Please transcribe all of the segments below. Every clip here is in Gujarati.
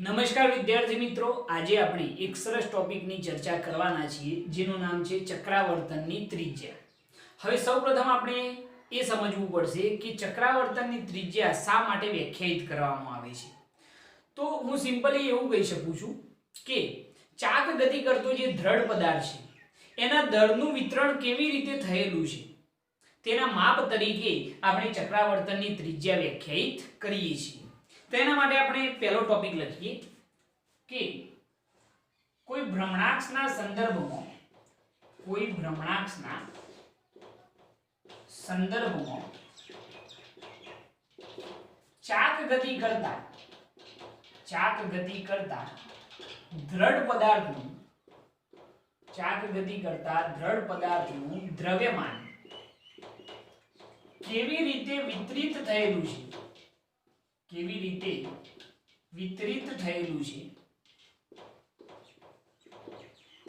નમસ્કાર વિદ્યાર્થી મિત્રો, આજે આપણે એક સરસ ટોપિકની ચર્ચા કરવાના છીએ જેનું નામ છે ચક્રાવર્તનની ત્રિજ્યા. હવે સૌપ્રથમ આપણે એ સમજવું પડશે કે ચક્રાવર્તનની ત્રિજ્યા શા માટે વ્યાખ્યાયિત કરવામાં આવે છે. તો હું સિમ્પલી એવું કહી શકું છું કે ચાક ગતિ કરતો જે દ્રઢ પદાર્થ છે એના દળનું વિતરણ કેવી રીતે થયેલું છે તેના માપ તરીકે આપણે ચક્રાવર્તનની ત્રિજ્યા વ્યાખ્યાયિત કરીએ છીએ. તો એના માટે આપણે પહેલો ટોપિક લખીએ કે કોઈ ભ્રમણાક્ષના સંદર્ભમાં ચાક ગતિ કરતા દ્રઢ પદાર્થનું દ્રવ્યમાન કેવી રીતે વિતરિત થયેલું છે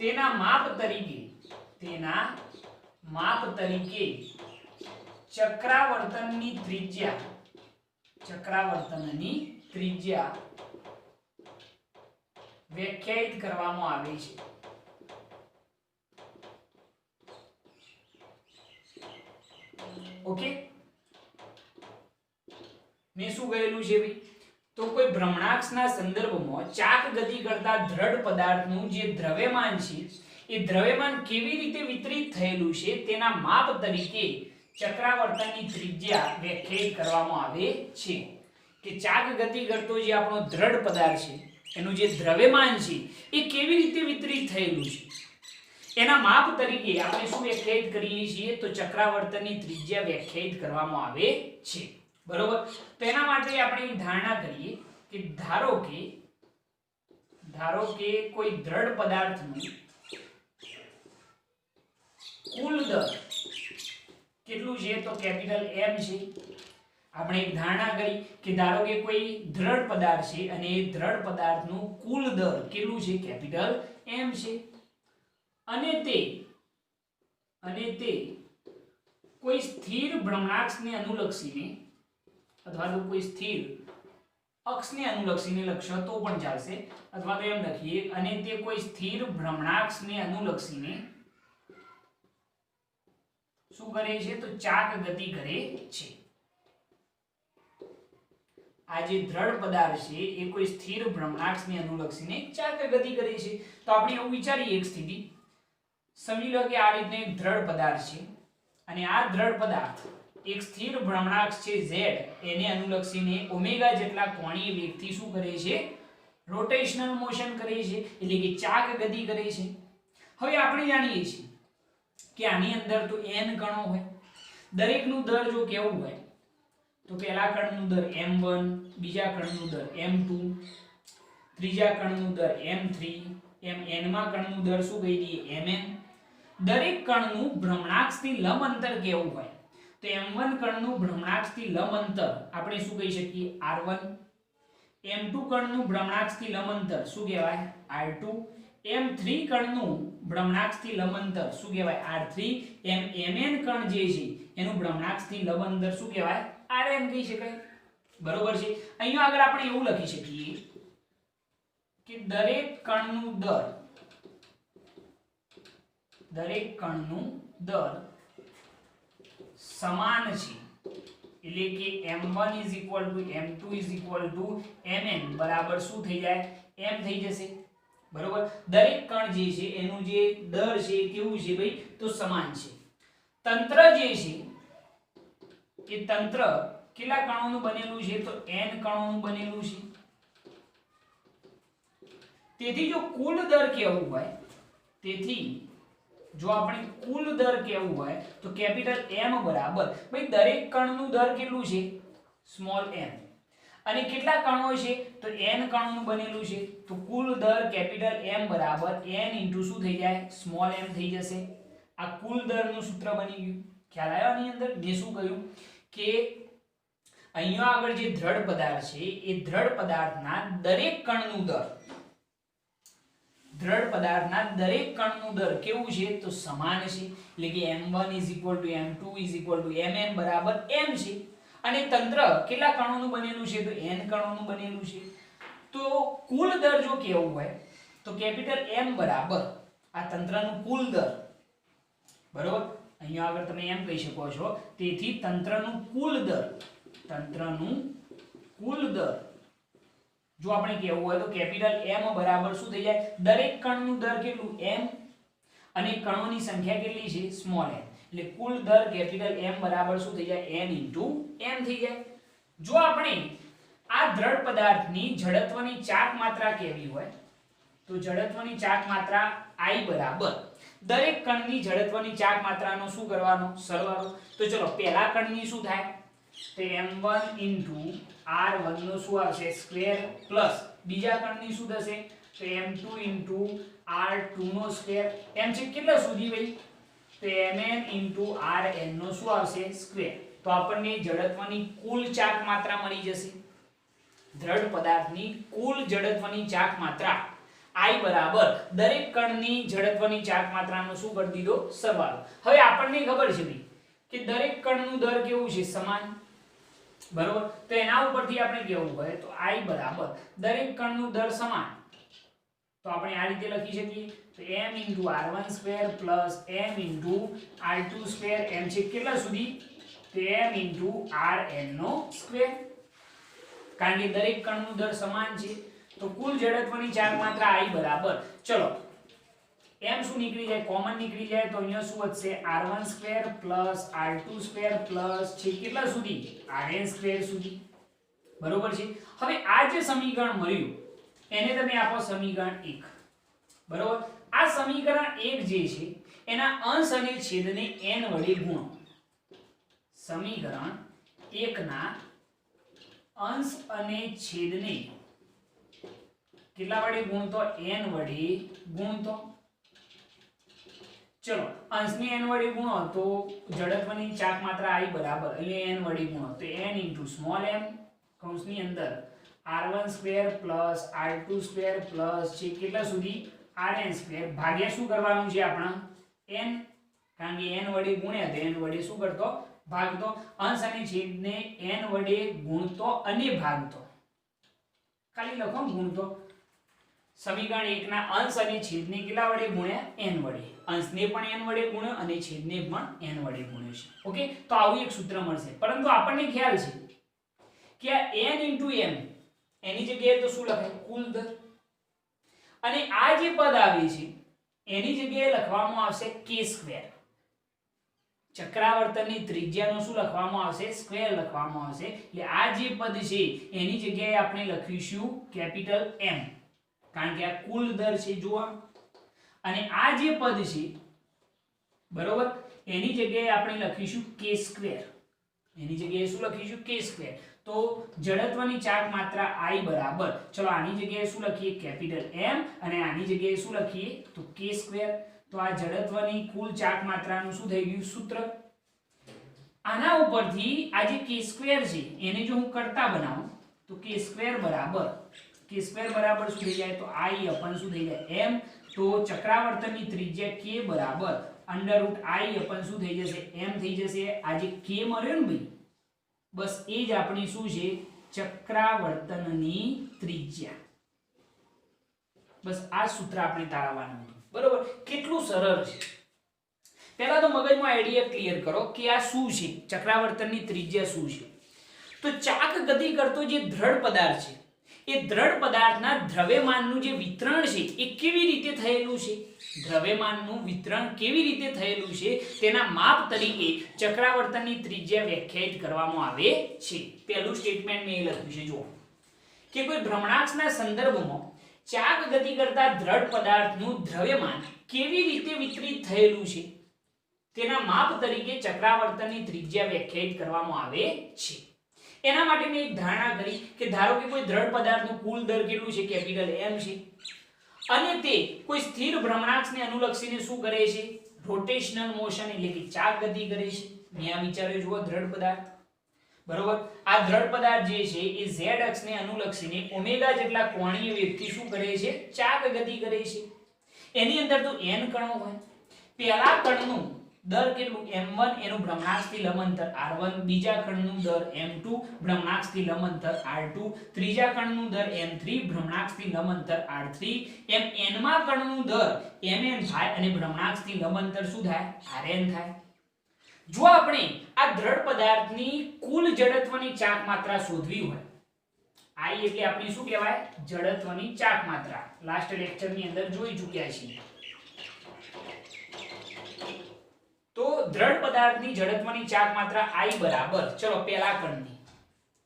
તેના માપ તરીકે ચક્રાવર્તનની ત્રિજ્યા વ્યાખ્યાયિત કરવામાં આવે છે. ઓકે, મેં શું કહેલું છે ભાઈ? તો કોઈ ભ્રમણાક્ષના સંદર્ભમાં ચાક ગતિ કરતા દ્રઢ પદાર્થનું જે દ્રવ્યમાન છે એ દ્રવ્યમાન કેવી રીતે વિતરિત થયેલું છે તેના માપ તરીકે ચક્રાવર્તનની ત્રિજ્યા વ્યાખ્યાયિત કરવામાં આવે છે. કે ચાક ગતિ કરતો જે આપણો દ્રઢ પદાર્થ છે એનું જે દ્રવ્યમાન છે એ કેવી રીતે વિતરિત થયેલું છે એના માપ તરીકે આપણે શું વ્યાખ્યાયિત કરીએ છીએ? તો ચક્રાવર્તનની ત્રિજ્યા વ્યાખ્યાયિત કરવામાં આવે છે. બરોબર. તો એના માટે આપણે ધારણા કરીએ કે ધારો કે કોઈ દ્રઢ પદાર્થનું કુલ દર કેટલું છે? તો કેપિટલ M છે. આપણે એક ધારણા કરી કે ધારો કે કોઈ દ્રઢ પદાર્થ છે અને એ દ્રઢ પદાર્થનું કુલ દર કેટલું છે? કેપિટલ M છે. અને તે કોઈ સ્થિર ભ્રમણાક્ષને અનુલક્ષીને અથવા તો કોઈ સ્થિર અક્ષને અનુલક્ષીને લખશો તો પણ ચાલશે, અથવા તો એમ લખીએ અને તે કોઈ સ્થિર ભ્રમણાક્ષને અનુલક્ષીને શું કરે છે? તો ચાક ગતિ કરે છે. આ જે દ્રઢ પદાર્થ છે એ કોઈ સ્થિર ભ્રમણાક્ષને અનુલક્ષીને ચાક ગતિ કરે છે. તો આપણે એવું વિચારીએ એક સ્થિતિ સમજી લો કે આ રીતનો એક દ્રઢ પદાર્થ છે અને આ દ્રઢ પદાર્થ એક સ્થિર ભ્રમણાક્ષ છે z એને અનુલક્ષીને ઓમેગા જેટલા કોણીય વેગથી શું કરે છે? રોટેશનલ મોશન કરે છે, એટલે કે ચાક ગતિ કરે છે. હવે આપણે જાણીએ છીએ કે આની અંદર તો n કણો હોય, દરેકનું દર જો કેવું હોય તો પહેલા કણનું દર m1, બીજા કણનું દર m2, ત્રીજા કણનું દર m3, એમ n માં કણનું દર શું કહી દઈએ? mn. દરેક કણનું ભ્રમણાક્ષથી લંબ અંતર કેવું હોય? તો m1 કણનું ભ્રમણાક્ષથી લંબ અંતર આપણે શું કહી શકીએ? r1. m2 કણનું ભ્રમણાક્ષથી લંબ અંતર શું કહેવાય? r2. m3 કણનું ભ્રમણાક્ષથી લંબ અંતર શું કહેવાય? r3. mn કણ જે છે એનું ભ્રમણાક્ષથી લંબ અંતર શું કહેવાય? rn કહી શકાય. બરોબર છે. અહીંયા આગળ આપણે એવું લખી શકીએ કે દરેક કણનું દર સમાન છે, એટલે કે m1 m2 mn બરાબર શું થઈ જાય? m થઈ જશે. બરોબર. દરેક કણ જે છે એનું જે દર છે કેવું છે ભાઈ? તો સમાન છે. તંત્ર જે છે એ તંત્ર કેટલા કણોનું બનેલું છે? તો n કણોનું બનેલું છે. તેથી જો કુલ દર કેવું હોય, જો આપણે કુલ દર કેવું હોય તો કેપિટલ M બરાબર ભાઈ દરેક કણનું દર કેટલું છે? Small m. અને કેટલા કણો છે? તો n કણોનું બનેલું છે. તો કુલ દર કેપિટલ M બરાબર n ઇન્ટુ શું થઈ જાય? સ્મોલ m થઈ જશે. આ કુલ દરનું સૂત્ર બની ગયું. ખ્યાલ આવ્યો? આની અંદર મેં શું કહ્યું કે અહીંયા આગળ જે દ્રઢ પદાર્થ છે એ દ્રઢ પદાર્થના દરેક કણનું દર કેવું છે? તો સમાન છે, એટલે કે m1 m2 mn બરાબર m છે. અને તંત્ર કેટલા કણોનું બનેલું છે? તો n કણોનું બનેલું છે. તો કુલ દર જો કેવું હોય તો કેપિટલ M બરાબર આ તંત્રનું કુલ દર, બરોબર, અહીંયા આગળ તમે એમ કહી શકો છો, તેથી તંત્રનું કુલ દર જો આપણે કહેવું હોય તો કેપિટલ M બરાબર શું થઈ જાય, દરેક કણનું દર કેટલું M અને કણોની સંખ્યા કેટલી છે સ્મોલ m, એટલે કુલ દર કેપિટલ M બરાબર શું થઈ જાય n m થઈ જાય. જો આપણે આ દ્રઢ પદાર્થની જડત્વની ચાક માત્રા કેવી હોય તો જડત્વની ચાક માત્રા I બરાબર દરેક કણની જડત્વની ચાક માત્રાનો શું કરવાનો સરવાળો. તો ચલો પહેલા કણની શું થાય તો m1 r1 નો શું આવશે સ્ક્વેર પ્લસ બીજા કણની શું થશે તો m2 r2 નો સ્ક્વેર, એમ છે કેટલા સુધી ભાઈ તો mn rn નો શું આવશે સ્ક્વેર. તો આપણને જડત્વની કુલ ચાક માત્રા મળી જશે. દ્રઢ પદાર્થની કુલ જડત્વની ચાક માત્રા I બરાબર દરેક કણની જડત્વની ચાક માત્રાનો શું કરી દીધો સરવાળો. હવે આપણને ખબર છે ભાઈ કે દરેક કણનું દર કેવું છે સમાન, બરોબર, તો એના ઉપરથી આપણે કેવું હોય તો I બરાબર દરેક કણનું દર સમાન, તો આપણે આ રીતે લખી શકીએ તો m r1 square plus m r2 square, એમ છે કેટલા સુધી તો m rn નો સ્ક્વેર, કારણ કે દરેક કણનું દર સમાન છે. તો કુલ જડત્વની ચાક માત્રા I બરાબર ચલો m શું નીકળી જાય કોમન નીકળી જાય તો અહીંયા શું વધશે r1 square plus r2 square plus છે કેટલા સુધી rn સ્ક્વેર સુધી, બરોબર છે. હવે આ જે સમીકરણ મળ્યું એને તમે આપો સમીકરણ 1, બરોબર. આ સમીકરણ 1 જે છે એના અંશ અને છેદને n વડે ગુણો. સમીકરણ 1 ના અંશ અને છેદને કેટલા વડે ગુણતો n વડે ગુણતો. ચલો અંશને n વડે ગુણો તો જડત્વની ચાક માત્રા I બરાબર અહીંયા n વડે ગુણો તો n સ્મોલ m કૌંસની અંદર r1 square plus r2 square plus છે કેટલા સુધી rn સ્ક્વેર ભાગ્યા શું કરવાનું છે આપણા n, કારણ કે n વડે ગુણ્યા તો n વડે શું કરતો ભાગતો, અંશ અને છેદને n વડે ગુણતો અને ભાગતો, ખાલી લખો ગુણતો. સમીકરણ 1 ના અંશ અને છેદને કેટલા વડે ગુણ્યા n વડે, અંશને પણ n વડે ગુણ્યો અને છેદને પણ n વડે ગુણ્યો છે. ઓકે, તો આવું એક સૂત્ર મળશે. પરંતુ આપણને ખ્યાલ છે કે આ n * m એની જગ્યાએ તો શું લખાય કુલ દર, અને આ જે પદ આવે છે એની જગ્યાએ લખવામાં આવશે k સ્ક્વેર. ચક્રાવર્તનની ત્રિજ્યાનો શું લખવામાં આવશે સ્ક્વેર લખવામાં આવશે. એટલે આ જે પદ છે એની જગ્યાએ આપણે લખીશું કેપિટલ M, કારણ કે આ કુલ દર છે જોવા, અને આ જે પદ છે બરોબર એની જગ્યાએ આપણે લખીશું k સ્ક્વેર. એની જગ્યાએ શું લખીશું k સ્ક્વેર. તો જડત્વની ચાક માત્રા I બરાબર ચલો આની જગ્યાએ શું લખીએ કેપિટલ M અને આની જગ્યાએ શું લખીએ તો k સ્ક્વેર. તો આ જડત્વની કુલ ચાક માત્રાનું શું થઈ ગયું સૂત્ર. આના ઉપરથી આ જે k સ્ક્વેર છે એને જો હું કરતા બનાવું તો k સ્ક્વેર બરાબર શું થઈ જાય તો I અપન શું થઈ જાય m. તો ચક્રાવર્તનની ત્રિજ્યા k બરાબર √I અપન શું થઈ જશે m થઈ જશે. આ જે k મળ્યો ને ભાઈ બસ એ જ આપણી શું છે ચક્રાવર્તનની ત્રિજ્યા. બસ આ સૂત્ર આપણે તારવવાનું હતું, બરોબર. કેટલું સરળ છે. પહેલા તો મગજમાં આઈડિયા ક્લિયર કરો કે આ શું છે ચક્રાવર્તનની ત્રિજ્યા શું છે. તો ચાક ગતિ કરતો જે દ્રઢ પદાર્થ છે એ દ્રઢ પદાર્થના દ્રવ્યમાનનું જે વિતરણ છે એ કેવી રીતે થયેલું છે, દ્રવ્યમાનનું વિતરણ કેવી રીતે થયેલું છે તેના માપ તરીકે ચક્રાવર્તનની ત્રિજ્યા વ્યાખ્યાયિત કરવામાં આવે છે. પહેલું સ્ટેટમેન્ટ મેં લખ્યું છે જુઓ કે કોઈ ભ્રમણાક્ષના સંદર્ભમાં ચાક ગતિ કરતા દ્રઢ પદાર્થનું દ્રવ્યમાન કેવી રીતે વિતરિત થયેલું છે તેના માપ તરીકે ચક્રાવર્તનની ત્રિજ્યા વ્યાખ્યાયિત કરવામાં આવે છે. એના માટે મેં એક ધારણા કરી કે ધારો કે કોઈ દ્રઢ પદાર્થનું કુલ દર કેટલું છે કેપિટલ M છે અને તે કોઈ સ્થિર ભ્રમણાક્ષને અનુલક્ષીને શું કરે છે રોટેશનલ મોશન એટલે કે ચાક ગતિ કરે છે. મેં આ વિચાર્યો જુઓ દ્રઢ પદાર્થ બરોબર. આ દ્રઢ પદાર્થ જે છે એ z અક્ષને અનુલક્ષીને ઓમેગા જેટલા કોણીય વેગથી શું કરે છે ચાક ગતિ કરે છે. એની અંદર તો n કણો હોય. પહેલા કણનું દર કેટલું m1 એનું ભ્રમણાંકથી લંબ અંતર r1, બીજા ખંડનું દર m2 ભ્રમણાંકથી લંબ અંતર r2, ત્રીજા ખંડનું દર m3 ભ્રમણાંકથી લંબ અંતર r3, એમ n માં કણનું દર mn થાય અને ભ્રમણાંકથી લંબ અંતર શું થાય rn થાય. જો આપણે આ દ્રઢ પદાર્થની કુલ જડત્વની ચાક માત્રા શોધવી હોય, I એટલે આપણી શું કહેવાય જડત્વની ચાક માત્રા, લાસ્ટ લેક્ચર ની અંદર જોઈ ચૂક્યા છીએ. તો દ્રઢ પદાર્થની જડત્વની ચાક માત્રા I બરાબર, ચલો પહેલા કણની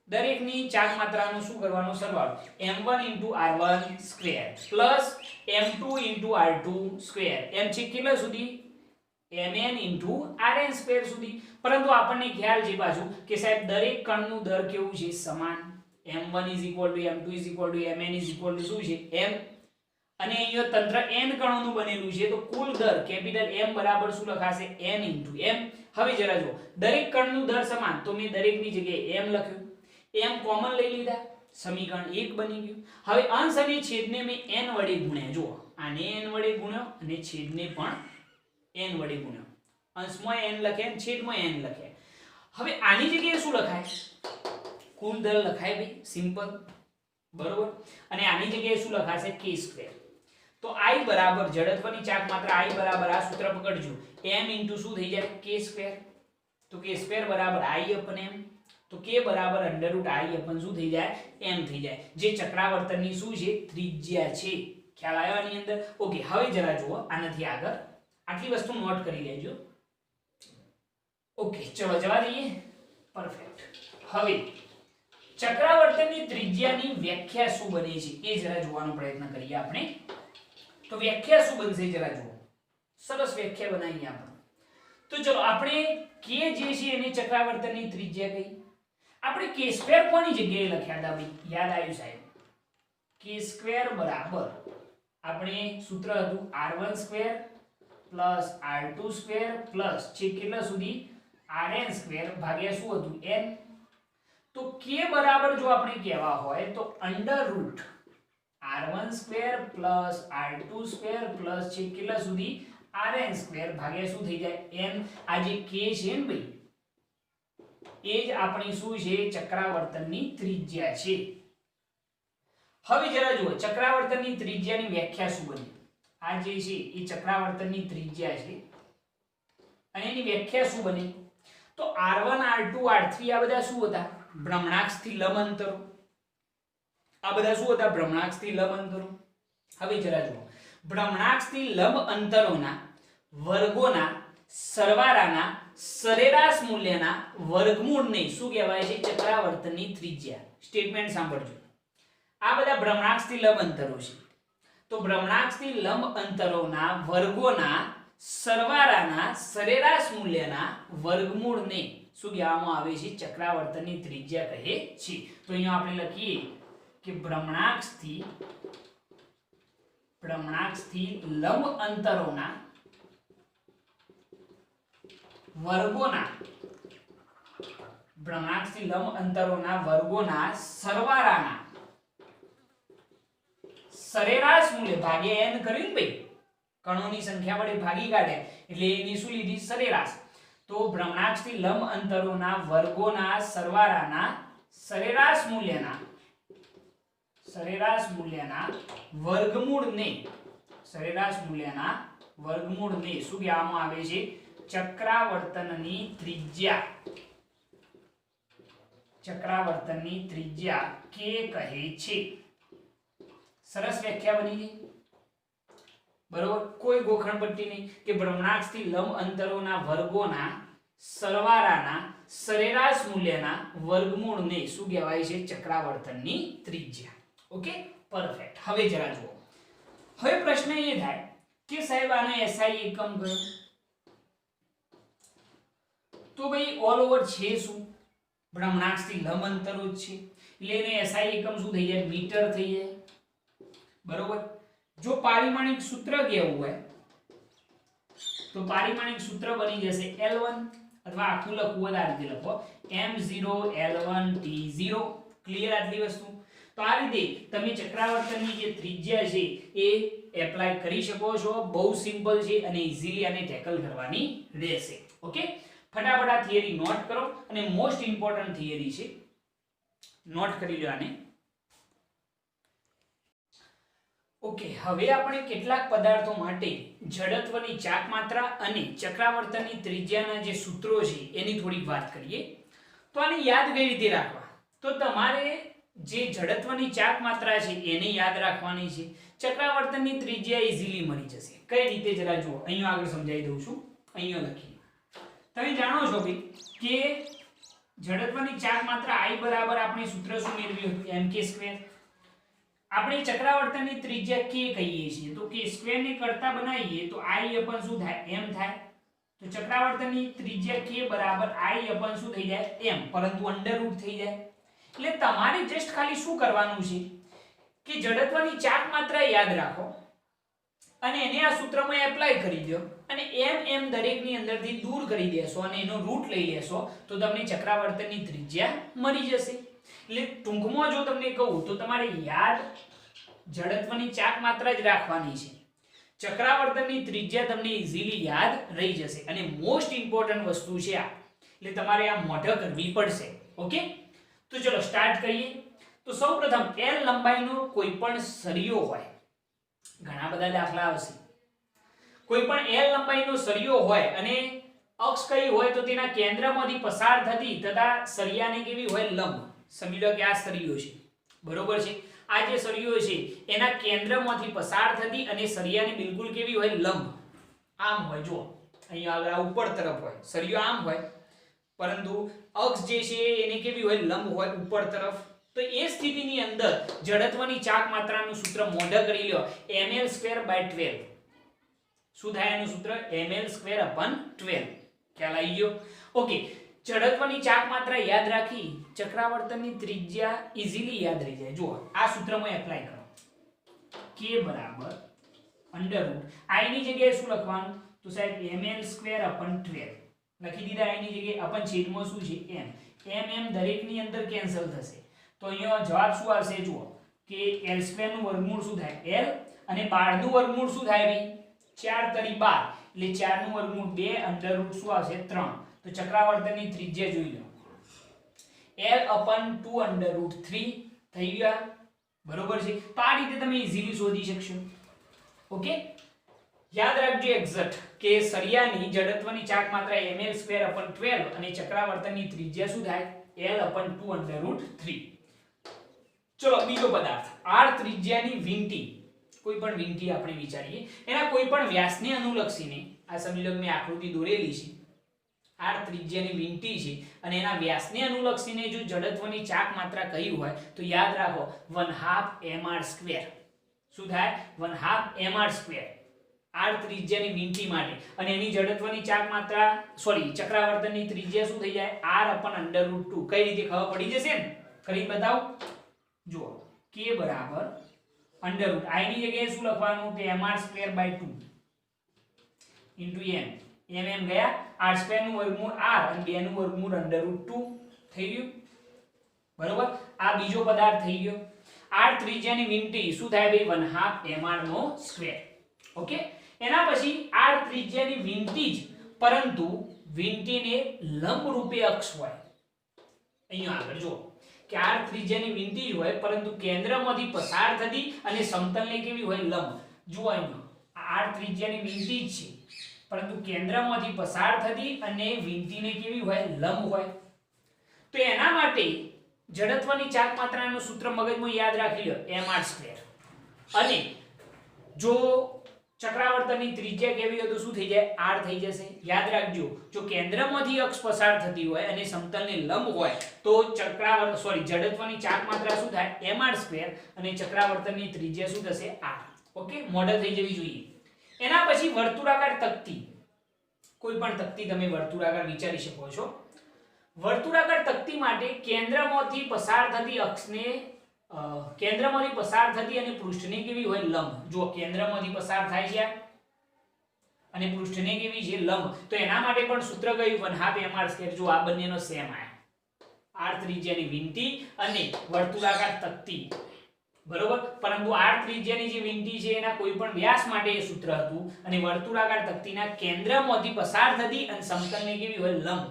દરેકની ચાક માત્રાનો શું કરવાનો સરવાળો m1 r1 square plus m2 r2 square એમ છે કેટલા સુધી mn rn સ્ક્વેર સુધી. પરંતુ આપણને ખ્યાલ છે પાછું કે સાહેબ દરેક કણનું દર કેવું છે સમાન, m1 m2 mn શું છે m, અને અહીંયા તંત્ર n કણોનું બનેલું છે તો કુલ દર કેપિટલ M બરાબર શું લખાશે n m. હવે જરા જો દરેક કણનું દર સમાન તો મેં દરેકની જગ્યાએ m લખ્યું, m કોમન લઈ લીધા, સમીકરણ 1 બની ગયું. હવે અંશ અને છેદને મેં n વડે ગુણ્યા, જો આને n વડે ગુણ્યો અને છેદને પણ n વડે ગુણ્યો, અંશમાં n લખે અને છેદમાં n લખે. હવે આની જગ્યાએ શું લખાય કુલ દર લખાય ભાઈ સિમ્પલ, બરોબર, અને આની જગ્યાએ શું લખાશે k સ્ક્વેર. તો I બરાબર જડત્વની ચાક માત્રા I બરાબર આ સૂત્ર પકડજો m શું થઈ જાય k સ્ક્વેર, તો k સ્ક્વેર બરાબર I upon m, તો k બરાબર √I upon શું થઈ જાય m થઈ જાય, જે ચક્રાવર્તનની શું છે ત્રિજ્યા છે. ખ્યાલ આવ્યો આની અંદર? ઓકે, હવે જરા જુઓ આનાથી આગળ આટલી વસ્તુ નોટ કરી લેજો. ઓકે ચલો જવા દઈએ, પરફેક્ટ. હવે ચક્રાવર્તનની ત્રિજ્યાની વ્યાખ્યા શું બને છે એ જરા જોવાનો પ્રયત્ન કરીએ આપણે. તો વ્યાખ્યા શું બનશે જરા જુઓ, સરસ વ્યાખ્યા બનાવીએ આપણે. તો ચલો આપણે k જે છે એને ચક્રાવર્તનની ત્રિજ્યા કહી, આપણે k સ્ક્વેર કોની જગ્યાએ લખ્યા હતા ભાઈ યાદ આવ્યું સાહેબ, k સ્ક્વેર બરાબર આપણે સૂત્ર હતું r1 square plus r2 square plus છે કેટલા સુધી rn સ્ક્વેર ભાગ્યા શું હતું n. તો k બરાબર જો આપણે કહેવા હોય તો under route r1 square plus r2 square plus છે કેટલા સુધી rn સ્ક્વેર ભાગ્યા શું થઈ જાય n. આ જે k છે ને ભાઈ એ જ આપણી શું છે ચક્રાવર્તનની ત્રિજ્યા છે. હવે જરા જુઓ ચક્રાવર્તનની ત્રિજ્યાની વ્યાખ્યા શું બની, આ જે છે એ ચક્રાવર્તનની ત્રિજ્યા છે અને એની વ્યાખ્યા શું બની, તો r1 r2 r3 આ બધા શું હતા ભ્રમણાક્ષથી લંબ અંતરો, આ બધા શું હતા ભ્રમણાક્ષથી લંબ અંતરો. હવે જરા જુઓ ભ્રમણાક્ષથી લંબ અંતરોના વર્ગોના સરવાળાના સરેરાશ મૂલ્યના વર્ગમૂળને શું કહેવાય છે ચક્રાવર્તનની ત્રિજ્યા. સ્ટેટમેન્ટ સાંભળજો, આ બધા ભ્રમણાક્ષથી લંબ અંતરો છે, તો ભ્રમણાક્ષથી લંબ અંતરોના વર્ગોના સરવાળાના સરેરાશ મૂલ્યના વર્ગમૂળને શું કહેવામાં આવે છે ચક્રાવર્તનની ત્રિજ્યા કહે છે. તો અહીંયા આપણે લખીએ કે ભ્રમણાક્ષથી લંબ અંતરોના વર્ગોના સરવાળાના સરેરાશ મૂલ્ય ભાગ્યા n કર્યું ને ભાઈ, કણોની સંખ્યા વડે ભાગી કાઢ્યા એટલે એની શું લીધી સરેરાશ. તો ભ્રમણાક્ષથી લંબ અંતરોના વર્ગોના સરવાળાના સરેરાશ મૂલ્યના વર્ગમૂળને શું કહેવામાં આવે છે ચક્રાવર્તનની ત્રિજ્યા k કહે છે. સરસ વ્યાખ્યા બની ગઈ, બરોબર. કોઈ ગોખણપટ્ટી નહીં કે ભ્રમણાક્ષથી લંબ અંતરોના વર્ગોના સરવાળાના સરેરાશ મૂલ્યના વર્ગમૂળને શું કહેવાય છે ચક્રાવર્તનની ત્રિજ્યા. Okay perfect. હવે જરા જુઓ, હવે પ્રશ્ન એ થાય કે સાહેબ આનો SI એકમ કયો, તો ભાઈ ઓલ ઓવર છે શું ભ્રમણાક્ષથી લંબ અંતરો જ છે એટલે એનો SI એકમ શું થઈ જાય મીટર થઈ જાય, બરોબર. જો પારિમાણિક સૂત્ર કેવું હોય તો પારિમાણિક સૂત્ર બની જશે L1 અથવા આખું લખવું હોય આ રીતે લખો m0 L1 T0. ક્લિયર આટલી વસ્તુ? તો આ રીતે તમે ચક્રાવર્તનની જે ત્રિજ્યા છે એ એપ્લાય કરી શકો છો. બહુ સિમ્પલ છે અને ઈઝીલી આને ટેકલ કરવાની રહેશે. ઓકે, ફટાફટ આ થિયરી નોટ કરો અને મોસ્ટ ઇમ્પોર્ટન્ટ થિયરી છે, નોટ કરી લો આને. ઓકે, હવે આપણે કેટલાક પદાર્થો માટે જડત્વની ચાક માત્રા અને ચક્રાવર્તનની ત્રિજ્યાના જે સૂત્રો છે એની થોડીક વાત કરીએ. તો આને યાદ કઈ રીતે રાખવા? તો તમારે જે જડત્વની ચાક માત્રા છે એને યાદ રાખવાની છે. ચક્રાવર્તનની ત્રિજ્યા ઈઝીલી મળી જશે. કઈ રીતે જરા જુઓ, અહીંયા આગળ સમજાવી દઉં છું. અહીંયા લખી, તમે જાણો છો ભાઈ કે જડત્વની ચાક માત્રા I બરાબર આપણે સૂત્ર શું મેળવ્યું હતું? mk². આપણે ચક્રાવર્તનની ત્રિજ્યા k કહીએ છીએ, તો k² ને કરતા બનાવીએ તો I अपन શું થાય? m થાય. તો ચક્રાવર્તનની ત્રિજ્યા k બરાબર I अपन શું થઈ જાય? m, પરંતુ અંડરરૂટ થઈ જાય. એટલે તમારે જસ્ટ ખાલી શું કરવાનું છે કે જડત્વની ચાક માત્રા યાદ રાખો અને એને આ સૂત્રમાં એપ્લાય કરી દો અને m દરેકની અંદરથી દૂર કરી દેશો અને એનો રૂટ લઈ લેશો તો તમને ચક્રાવર્તનની ત્રિજ્યા મળી જશે. એટલે ટૂંકમાં જો તમને કહું તો તમારે યાદ જડત્વની ચાક માત્રા જ રાખવાની છે. ચક્રાવર્તનની ત્રિજ્યા તમને ઈઝીલી યાદ રહી જશે અને મોસ્ટ ઇમ્પોર્ટન્ટ વસ્તુ છે આ, એટલે તમારે આ મોઢ કરવી પડશે. ઓકે, તો ચલો સ્ટાર્ટ કરીએ. તો સૌપ્રથમ L લંબાઈનો કોઈ પણ સળિયો હોય, ઘણા બધા દાખલા આવશે. કોઈ પણ L લંબાઈનો સળિયો હોય અને અક્ષ કઈ હોય તો તેના કેન્દ્રમાંથી પસાર થતી તથા સળિયાને કેવી હોય? લંબ. સમજી લો કે આ સળિયો છે, બરોબર છે. આ જે સળિયો છે એના કેન્દ્રમાંથી પસાર થતી અને સળિયાને બિલકુલ કેવી હોય? લંબ. આમ હોય, જો અહીંયા આગળ આ ઉપર તરફ હોય, સળિયો આમ હોય, પરંતુ અક્ષ જે છે એને કેવી હોય? લંબ હોય ઉપર તરફ. તો એ સ્થિતિની અંદર જડત્વની ચાક માત્રાનું સૂત્ર મોઢે કરી લો, ml²/12. શું થાય એનું સૂત્ર? ml²/12. ખ્યાલ આવી ગયો? ઓકે, જડત્વની ચાક માત્રા યાદ રાખી ચક્રાવર્તનની ત્રિજ્યા ઈઝીલી યાદ રહી જાય. જુઓ આ સૂત્રમાં એપ્લાય કરો, k બરાબર √ I ની જગ્યાએ શું લખવાનું? તો સાહેબ ml²/12 લખી દીધા. I ની જગ્યાએ अपन છેદમાં શું છે? m દરેકની અંદર કેન્સલ થશે તો અહીંયા જવાબ શું આવશે? જુઓ કે l² નું વર્ગમૂળ શું થાય? l અને 12 નું વર્ગમૂળ શું થાય ભાઈ? 4 તરી 12 એટલે 4 નું વર્ગમૂળ 2 અંડરરૂટ શું આવશે? 3. તો ચક્રાવર્તનની ત્રિજ્યા જોઈ લો, l/2√3 થઈ ગયા, બરોબર છે. તો આ રીતે તમે ઈઝીલી શોધી શકશો. ઓકે, યાદ રાખજો એક્ઝેક્ટ કે સળિયાની જડત્વની ચાક માત્રા ml²/12 અને ચક્રાવર્તનની ત્રિજ્યા શું થાય? l/2√3. ચલો બીજો પદાર્થ, r ત્રિજ્યાની વીંટી. કોઈ પણ વીંટી આપણે વિચારીએ, એના કોઈ પણ વ્યાસને અનુલક્ષીને, આ સમજી લો મેં આકૃતિ દોરેલી છે, r ત્રિજ્યાની વીંટી છે અને એના વ્યાસને અનુલક્ષીને જો જડત્વની ચાક માત્રા કઈ હોય તો યાદ રાખો 1/2 mr². શું થાય? 1/2 mr². r ત્રિજ્યાની વીંટી માટે અને એની જડત્વની ચાક માત્રા ચક્રાવર્તનની ત્રિજ્યા શું થઈ જાય? r/√2. કઈ રીતે ખબર પડી જશે ને? કરી બતાવો. જુઓ k બરાબર √ I ની જગ્યાએ શું લખવાનું? તે mr²/2 m m ગયા, r² નું વર્ગમૂળ r અને 2 નું વર્ગમૂળ √2 થઈ ગયું, બરોબર. આ બીજો પદાર્થ થઈ ગયો. r ત્રિજ્યાની વીંટી શું થાય ભાઈ? 1/2 mr². ઓકે, એના પછી r ત્રિજ્યાની વીંટી જ પરંતુ વીંટીને લંબ રૂપે અક્ષ હોય. અહીંયા આગળ જો કે r ત્રિજ્યાની વીંટી જ હોય પરંતુ કેન્દ્રમાંથી પસાર થતી અને સમતલને કેવી હોય? લંબ. જુઓ અહીંયા r ત્રિજ્યાની વીંટી જ છે પરંતુ કેન્દ્રમાંથી પસાર થતી અને વીંટીને કેવી હોય? લંબ હોય. તો એના માટે જડત્વની ચાક માત્રાનું સૂત્ર મગજમાં યાદ રાખી લો, mr². અને જો ચક્રાવર્તનની ત્રિજ્યા કેવી હોય તો શું થઈ જાય? r થઈ જશે. યાદ રાખજો, જો કેન્દ્રમાંથી અક્ષ પસાર થતી હોય અને સમતલને લંબ હોય તો જડત્વની ચાક માત્રા શું થાય? mr² અને ચક્રાવર્તનની ત્રિજ્યા શું થશે? r. ઓકે, મોડલ થઈ જવી જોઈએ. એના પછી વર્તુળાકાર તકતી. કોઈ પણ તકતી તમે વર્તુળાકાર વિચારી શકો છો. વર્તુળાકાર તકતી માટે કેન્દ્રમાંથી પસાર થતી અક્ષને કેન્દ્રમાંથી પસાર થતી અને પૃષ્ઠને કેવી હોય? લંબ. જો કેન્દ્રમાંથી પસાર થાય છે અને પૃષ્ઠને કેવી છે? લંબ. તો એના માટે પણ સૂત્ર કયું? 1/2 mr². જો આ બંનેનો સેમ આયા, r ત્રિજ્યાની વીંટી અને વર્તુળાકાર તકતી, બરોબર, પરંતુ r ત્રિજ્યાની જે વીંટી છે એના કોઈ પણ વ્યાસ માટે એ સૂત્ર હતું અને વર્તુળાકાર તકતીના કેન્દ્રમાંથી પસાર થતી અને સમતલને કેવી હોય લંબ,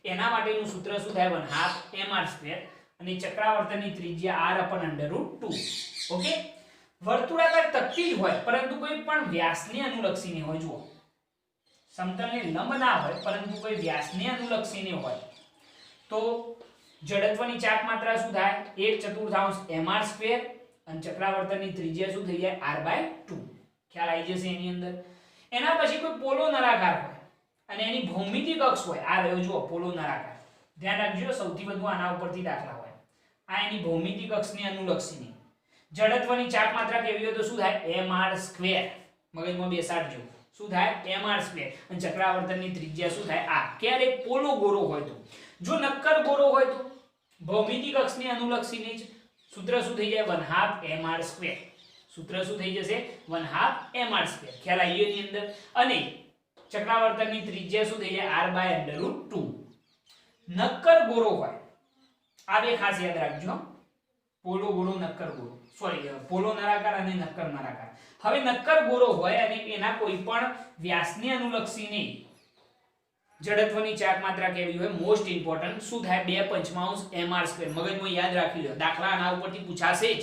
એના માટેનું સૂત્ર શું થાય 1/2 mr² અને ચક્રાવર્તનની ત્રિજ્યા r/√2. ઓકે, વર્તુળાકાર તકતી જ હોય પરંતુ કોઈ પણ વ્યાસને અનુલક્ષીને હોય, જુઓ સમતલને લંબ ના હોય પરંતુ કોઈ વ્યાસને અનુલક્ષીને હોય તો જડત્વની ચાક માત્રા શું થાય 1/4 mr² અને ચક્રાવર્તનની ત્રિજ્યા શું થઈ જાય r/2. ખ્યાલ આવી જશે એની અંદર. એના પછી કોઈ પોલો નળાકાર હોય અને એની ભૌમિતિક અક્ષ હોય, આ રહ્યો જુઓ પોલો નળાકાર, ધ્યાન રાખજો સૌથી વધુ આના ઉપરથી દાખલા હોય. આ એની ભૌમિતિક અક્ષને અનુલક્ષીને જડત્વની ચાક માત્રા કેવી હોય તો શું થાય mr², મગજમાં બેસાડજો, શું થાય mr² અને ચક્રાવર્તનની ત્રિજ્યા શું થાય r. ક્યારે પોલો ગોળો હોય તો, જો નક્કર ગોળો હોય તો ભૌમિતિક અક્ષને અનુલક્ષીને જ સૂત્ર શું થઈ જાય 1/2 mr². સૂત્ર શું થઈ જશે 1/2 mr². ખ્યાલ આવ્યો એની અંદર. અને ચક્રાવર્તનની ત્રિજ્યા શું થઈ જાય r/√2. નક્કર ગોળો હોય, આ બે ખાસ યાદ રાખજો, પોલો ગોળો નક્કર ગોળો, સોરી પોલો નળાકાર અને નક્કર નળાકાર. હવે નક્કર ગોળો હોય અને એના કોઈ પણ વ્યાસને અનુલક્ષીને જડત્વની ચાક માત્રા કેવી હોય, મોસ્ટ ઇમ્પોર્ટન્ટ શું થાય 2/5 mr². મગજમાં યાદ રાખી લો, દાખલા આના ઉપરથી પૂછાશે જ.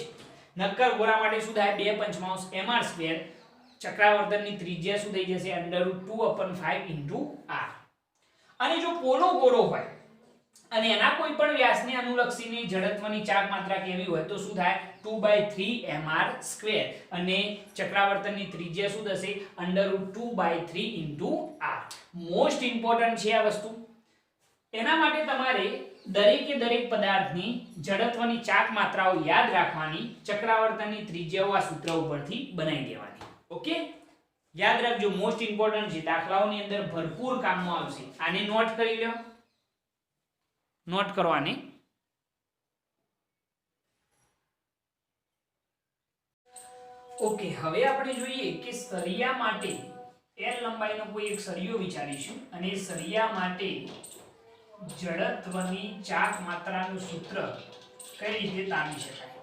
નક્કર ગોળા માટે શું થાય 2/5 mr². ચક્રાવર્તનની ત્રિજ્યા શું થઈ જશે √2/5 r. અને જો પોલો ગોળો હોય અને એના કોઈ પણ વ્યાસને અનુલક્ષીને જડત્વની ચાક માત્રા કેવી હોય તો શું થાય 2/3 mr². અને ચક્રાવર્તનની ત્રિજ્યા શું થશે √2/3 r. મોસ્ટ ઇમ્પોર્ટન્ટ છે આ વસ્તુ. એના માટે તમારે દરેકે દરેક પદાર્થની જડત્વની ચાક માત્રાઓ યાદ રાખવાની, ચક્રાવર્તનની ત્રિજ્યાઓ આ સૂત્ર ઉપરથી બનાવી દેવાની. ઓકે, યાદ રાખજો, મોસ્ટ ઇમ્પોર્ટન્ટ છે, દાખલાઓની અંદર ભરપૂર કામમાં આવશે. આને નોટ કરી લો, નોટ કરવાને. ઓકે, હવે આપણે જોઈએ કે સળિયા માટે l લંબાઈનો કોઈ એક સળિયો વિચારીશું અને એ સળિયા માટે જડત્વની ચાક માત્રાનું સૂત્ર કઈ રીતે તારવી શકાય.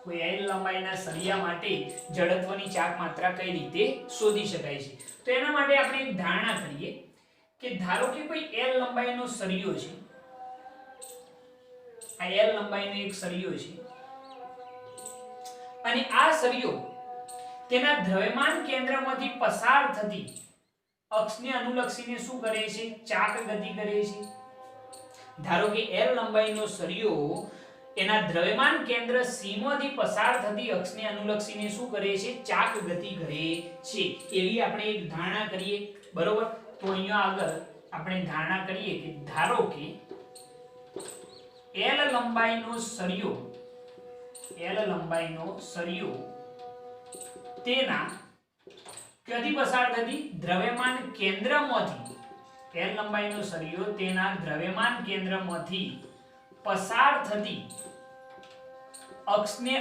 કોઈ l લંબાઈના સળિયા માટે જડત્વની ચાક માત્રા કઈ રીતે શોધી શકાય છે. તો એના માટે આપણે એક ધારણા કરીએ કે ધારો કે કોઈ l લંબાઈનો સળિયો છે, આ l લંબાઈનો એક સળિયો છે અને આ સળિયો તેના દ્રવ્યમાન કેન્દ્રમાંથી પસાર થતી અક્ષને અનુલક્ષીને શું કરે છે ચાક ગતિ કરે છે. ધારો કે l લંબાઈનો સળિયો એના દ્રવ્યમાન કેન્દ્ર C માંથી પસાર થતી અક્ષને અનુલક્ષીને શું કરે છે ચાક ગતિ કરે છે. એવી આપણે એક ધારણા કરીએ, બરોબર. તો અહીંયા આગળ આપણે ધારણા કરીએ કે ધારો કે l લંબાઈનો સળિયો તેના ક્યાંથી પસાર થતી દ્રવ્યમાન કેન્દ્રમાંથી, l લંબાઈનો સળિયો તેના દ્રવ્યમાન કેન્દ્રમાંથી પસાર થતી અક્ષને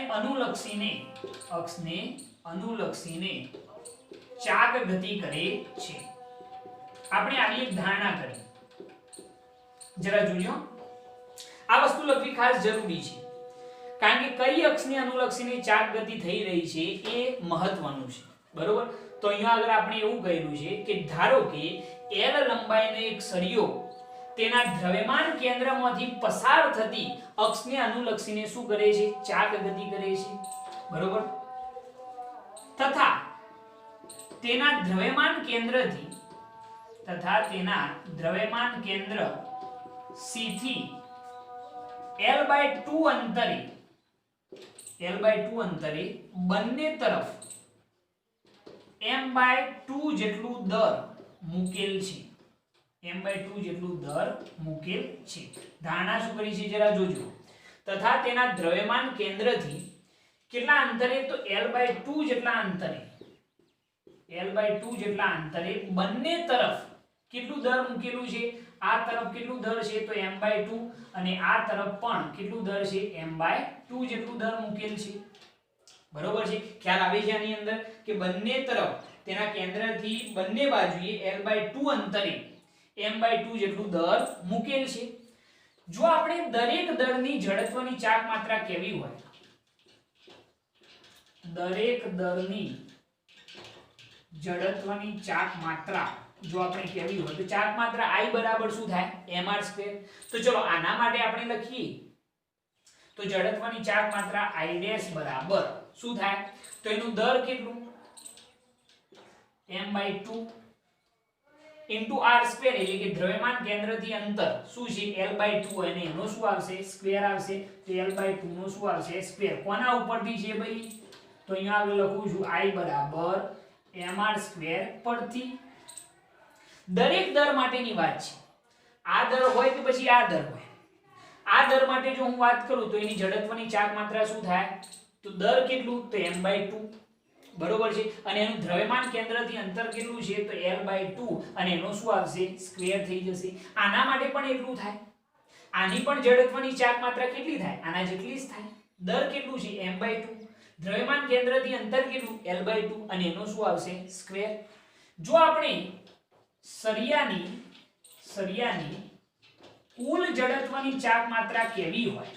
અનુલક્ષીને ચાક ગતિ કરે છે. આપણે આવી એક ધારણા કરી, જરા જોજો. આ વસ્તુ લખવી ખાસ જરૂરી છે કારણ કે કઈ અક્ષને અનુલક્ષીને ચાક ગતિ થઈ રહી છે એ મહત્વનું છે, બરોબર. તો અહીંયા આગળ આપણે એવું કહ્યું છે કે ધારો કે l લંબાઈનો એક સળિયો તેના દ્રવ્યમાન કેન્દ્રમાંથી પસાર થતી અક્ષને અનુલક્ષીને શું કરે છે ચાક ગતિ કરે છે, બરોબર. તથા તેના દ્રવ્યમાન કેન્દ્ર C થી l/2 અંતરે બંને તરફ m/2 જેટલું દર મૂકેલ છે. ધારણા શું કરી છે જરા જોજો. તથા તેના દ્રવ્યમાન કેન્દ્રથી કેટલા અંતરે તો l/2 જેટલા અંતરે બંને તરફ કેટલું દર મૂકેલું છે. આ તરફ કેટલું દર છે તો m/2 અને આ તરફ પણ કેટલું દર છે m/2 જેટલું દર મૂકેલ છે, બરોબર છે. ખ્યાલ આવે છે આની અંદર કે બંને તરફ તેના કેન્દ્રથી બંને બાજુએ l/2 અંતરે m/2 જેટલું દર મૂકેલ છે. જો આપણે દરેક દળની જડત્વની ચાક માત્રા કેવી હોય દરેક દરની જડત્વની ચાક માત્રા જો આપણે કેવી હોય તો ચાક માત્રા I બરાબર શું થાય mr². તો ચલો આના માટે આપણે લખીએ તો જડત્વની ચાક માત્રા I ડેશ બરાબર શું થાય તો એનું દર કેટલું m/2 into r² એટલે કે દ્રવ્યમાન કેન્દ્રથી અંતર શું છે l/2 અને એનો શું આવશે સ્ક્વેર આવશે તો l/2 નો શું આવશે સ્ક્વેર. કોના ઉપરથી છે ભાઈ તો અહીંયા આગળ લખું છું I બરાબર mr² પરથી. દરેક દર માટેની વાત છે. આ દર હોય કે પછી આ દર હોય. આ દર માટે જો હું વાત કરું તો એની જડત્વની ચાક માત્રા શું થાય તો દર કેટલું તો m/2 બરોબર છે અને એનું દ્રવ્યમાન કેન્દ્રથી અંતર કેટલું છે તો l/2 અને એનો શું આવશે સ્ક્વેર થઈ જશે. આના માટે પણ એટલું થાય. આની પણ જડત્વની ચાક માત્રા કેટલી થાય આના જેટલી જ થાય. દર કેટલું છે m/2 દ્રવ્યમાન કેન્દ્રથી અંતર કેટલું l/2 અને એનો શું આવશે સ્ક્વેર. જો આપણે સરિયાની કુલ જડત્વની ચાક માત્રા કેવી હોય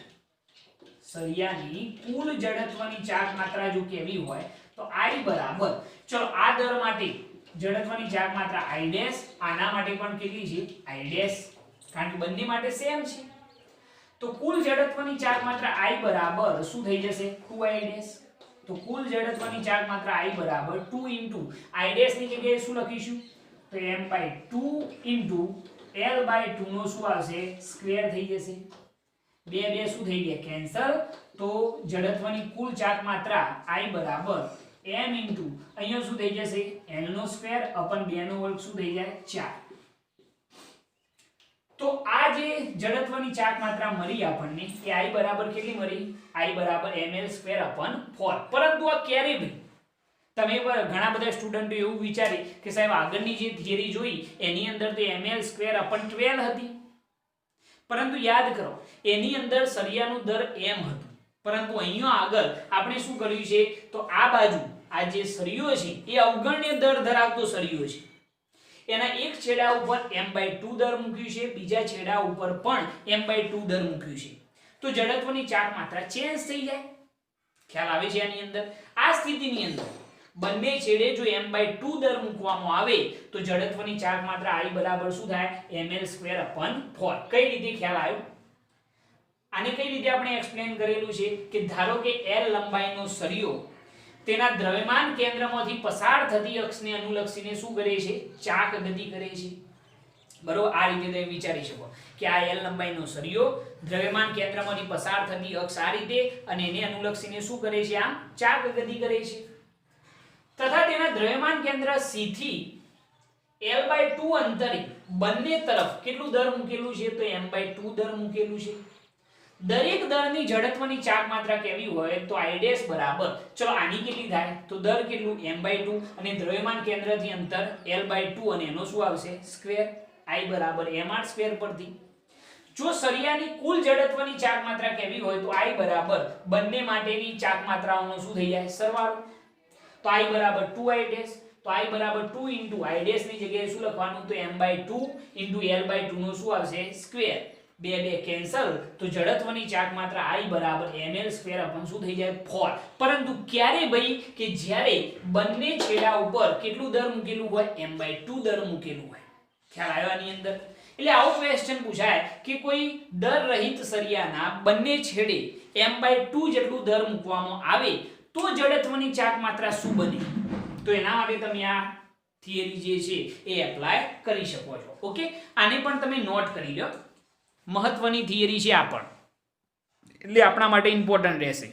સરિયાની કુલ જડત્વની ચાક માત્રા જો કેવી હોય તો I બરાબર ચલો આ દર માટે જડત્વની ચાક માત્રા I ડેશ આના માટે પણ કેટલી છે I ડેશ કારણ કે બંને માટે સેમ છે. તો કુલ જડત્વની ચાક માત્રા I બરાબર શું થઈ જશે 2I ડેશ. તો કુલ જડત્વની ચાક માત્રા I બરાબર 2 I ડેશ ની જગ્યાએ શું લખીશું તો m/2 l/2 નો શું આવશે સ્ક્વેર થઈ જશે. બે શું થઈ ગયા કેન્સલ. તો જડત્વની કુલ ચાક માત્રા I બરાબર m અહીંયા શું થઈ જશે l નો સ્ક્વેર અપન 2 નો વર્ગ શું થઈ જાય 4. તો આ જે જડત્વની ચાક માત્રા મળી આપણને એ I બરાબર કેટલી મળી I બરાબર ml² અપન 4. પરંતુ આ ક્યારે ભાઈ તમે ઘણા બધા સ્ટુડન્ટો એવું વિચારે કે સાહેબ આગળની જે થિયરી જોઈ એની અંદર તો ml² અપન 12 હતી પરંતુ યાદ કરો એની અંદર સરિયાનું દર m હતું પરંતુ અહીંયા આગળ આપણે શું કર્યું છે તો આ બાજુ આ જે સરિયો છે એ અવગણ્ય દર ધરાવતો સરિયો છે. એના એક છેડા ઉપર m/2 દર મૂક્યું છે બીજા છેડા ઉપર પણ m/2 દર મૂક્યું છે. તો જડત્વની ચાક માત્રા ચેન્જ થઈ જાય. ખ્યાલ આવે છે આની અંદર. આ સ્થિતિની અંદર બંને છેડે જો m/2 દર મૂકવામાં આવે તો જડત્વની ચાક માત્રા I બરાબર શું થાય ml² અપન 4. કઈ રીતે ખ્યાલ આવ્યો આને કઈ રીતે આપણે એક્સપ્લેન કરેલું છે કે ધારો કે l લંબાઈનો સરિયો તેના દ્રવ્યમાન કેન્દ્રમાંથી પસાર થતી અક્ષને અનુલક્ષીને શું કરે છે ચાક ગતિ કરે છે. બરોબર આ રીતે તમે વિચારી શકો કે આ l લંબાઈનો સરિયો દ્રવ્યમાન કેન્દ્રમાંથી પસાર થતી અક્ષ આ રીતે અને એને અનુલક્ષીને શું કરે છે આમ ચાક ગતિ કરે છે. તથા તેના દ્રવ્યમાન કેન્દ્ર C થી l/2 અંતરે બંને તરફ કેટલું દર મૂકેલું છે તો m/2 દર મૂકેલું છે. દરેક દરની જડત્વની ચાક માત્રા કેવી હોય તો I ડેશ બરાબર ચલો આની કેટલી થાય તો દર કેટલું m/2 અને દ્રવ્યમાન કેન્દ્રથી અંતર l/2 અને એનો શું આવશે સ્ક્વેર I બરાબર mr² પરથી. જો સરિયાની કુલ જડત્વની ચાક માત્રા કેવી હોય તો I બરાબર બંને માટેની ચાક માત્રાઓનો શું થઈ જાય સરવાળો. તો I બરાબર 2I ડેશ તો I બરાબર 2 I ડેશ ની જગ્યાએ શું લખવાનું તો m/2 l/2 નો શું આવશે સ્ક્વેર. બે કેન્સલ. તો જડત્વની ચાક માત્રા I બરાબર ml² અપન શું થઈ જાય 4. પરંતુ ક્યારે ભાઈ કે જ્યારે બંને છેડા ઉપર કેટલું દર મૂકેલું હોય m/2 દર મૂકેલું હોય. ખ્યાલ આવ્યો આની અંદર. એટલે આવો ક્વેશ્ચન પૂછાય કે કોઈ દર રહિત સરિયાના બંને છેડે m/2 જેટલું દર મૂકવામાં આવે તો જડત્વની ચાક માત્રા શું બને. તો એના માટે તમે આ થિયરી જે છે એ એપ્લાય કરી શકો છો. ઓકે આને પણ તમે નોટ કરી લો. મહત્વની થિયરી છે આ પણ એટલે આપણા માટે ઇમ્પોર્ટન્ટ રહેશે.